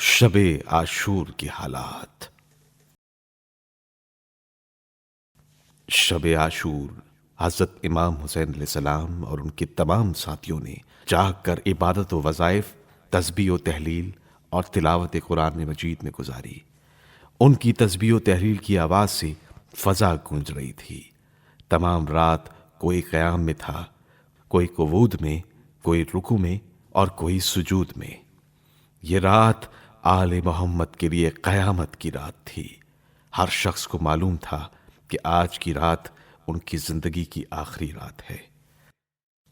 شب عاشور کے حالات۔ شب عاشور حضرت امام حسین علیہ السلام اور ان کے تمام ساتھیوں نے جاگ کر عبادت و وظائف، تسبیح و تحلیل اور تلاوت قرآن مجید میں گزاری۔ ان کی تسبیح و تحلیل کی آواز سے فضا گونج رہی تھی۔ تمام رات کوئی قیام میں تھا، کوئی قعود میں، کوئی رکوع میں اور کوئی سجود میں۔ یہ رات آل محمد کے لیے قیامت کی رات تھی۔ ہر شخص کو معلوم تھا کہ آج کی رات ان کی زندگی کی آخری رات ہے۔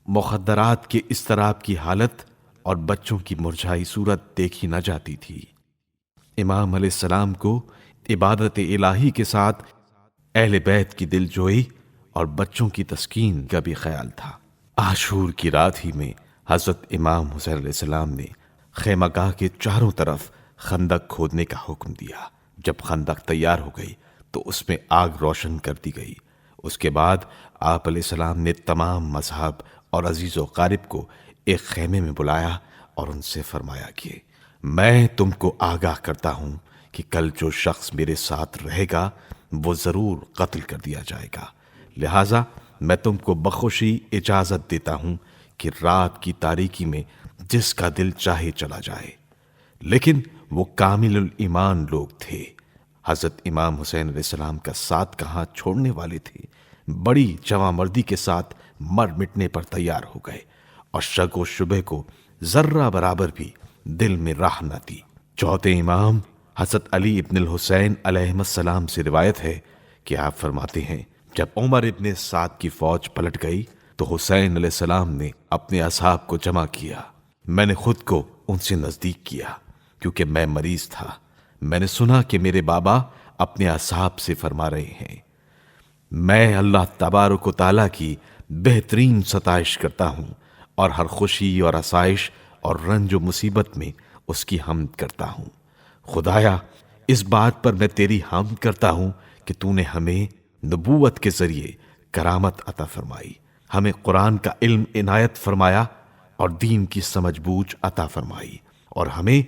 مخدرات کے اضطراب کی حالت اور بچوں کی مرجھائی صورت دیکھی نہ جاتی تھی۔ امام علیہ السلام کو عبادت الہی کے ساتھ اہل بیت کی دل جوئی اور بچوں کی تسکین کا بھی خیال تھا۔ عاشور کی رات ہی میں حضرت امام حسین علیہ السلام نے خیمہ گاہ کے چاروں طرف خندق کھودنے کا حکم دیا۔ جب خندق تیار ہو گئی تو اس میں آگ روشن کر دی گئی۔ اس کے بعد آپ علیہ السلام نے تمام مذہب اور عزیز و قارب کو ایک خیمے میں بلایا اور ان سے فرمایا کہ میں تم کو آگاہ کرتا ہوں کہ کل جو شخص میرے ساتھ رہے گا وہ ضرور قتل کر دیا جائے گا، لہٰذا میں تم کو بخوشی اجازت دیتا ہوں کہ رات کی تاریکی میں جس کا دل چاہے چلا جائے۔ لیکن وہ کامل الایمان لوگ تھے۔ حضرت امام حسین علیہ السلام کا ساتھ کہاں چھوڑنے والے تھے، بڑی جواں مردی کے ساتھ مر مٹنے پر تیار ہو گئے اور شک و شبہ کو ذرہ برابر بھی دل میں راہ نہ دی۔ چوتھے امام حضرت علی ابن الحسین علیہ السلام سے روایت ہے کہ آپ فرماتے ہیں جب عمر ابن سعد کی فوج پلٹ گئی تو حسین علیہ السلام نے اپنے اصحاب کو جمع کیا۔ میں نے خود کو ان سے نزدیک کیا کیونکہ میں مریض تھا۔ میں نے سنا کہ میرے بابا اپنے اصحاب سے فرما رہے ہیں، میں اللہ تبارک و تعالیٰ کی بہترین ستائش کرتا ہوں اور ہر خوشی اور آسائش اور رنج و مصیبت میں اس کی حمد کرتا ہوں۔ خدایا، اس بات پر میں تیری حمد کرتا ہوں کہ تو نے ہمیں نبوت کے ذریعے کرامت عطا فرمائی، ہمیں قرآن کا علم عنایت فرمایا اور دین کی سمجھ بوجھ عطا فرمائی، اور ہمیں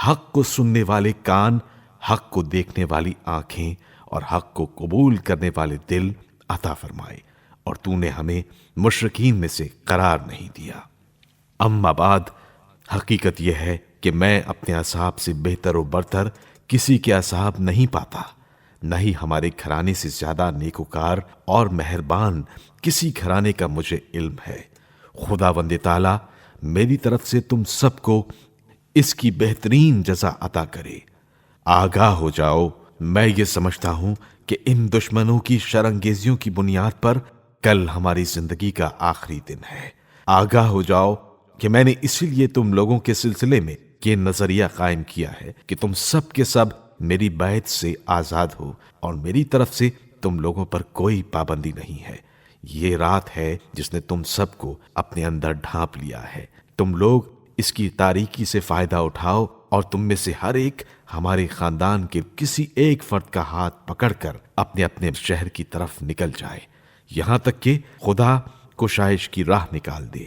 حق کو سننے والے کان، حق کو دیکھنے والی آنکھیں اور حق کو قبول کرنے والے دل عطا فرمائے، اور تو نے ہمیں مشرکین میں سے قرار نہیں دیا۔ اما بعد، حقیقت یہ ہے کہ میں اپنے اصحاب سے بہتر و برتر کسی کے اصحاب نہیں پاتا، نہ ہی ہمارے گھرانے سے زیادہ نیکوکار اور مہربان کسی گھرانے کا مجھے علم ہے۔ خداوند تعالیٰ میری طرف سے تم سب کو اس کی بہترین جزا عطا کرے۔ آگاہ ہو جاؤ، میں یہ سمجھتا ہوں کہ ان دشمنوں کی شرانگیزیوں کی بنیاد پر کل ہماری زندگی کا آخری دن ہے۔ آگاہ ہو جاؤ کہ میں نے اسی لیے تم لوگوں کے سلسلے میں یہ نظریہ قائم کیا ہے کہ تم سب کے سب میری بیعت سے آزاد ہو اور میری طرف سے تم لوگوں پر کوئی پابندی نہیں ہے۔ یہ رات ہے جس نے تم سب کو اپنے اندر ڈھانپ لیا ہے۔ تم لوگ اس کی تاریکی سے فائدہ اٹھاؤ اور تم میں سے ہر ایک ہمارے خاندان کے کسی ایک فرد کا ہاتھ پکڑ کر اپنے اپنے شہر کی طرف نکل جائے، یہاں تک کہ خدا کشائش کی راہ نکال دے،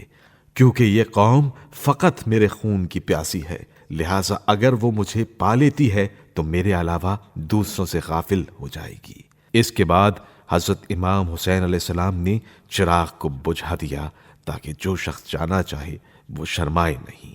کیونکہ یہ قوم فقط میرے خون کی پیاسی ہے، لہٰذا اگر وہ مجھے پا لیتی ہے تو میرے علاوہ دوسروں سے غافل ہو جائے گی۔ اس کے بعد حضرت امام حسین علیہ السلام نے چراغ کو بجھا دیا تاکہ جو شخص جانا چاہے وہ شرمائے نہیں۔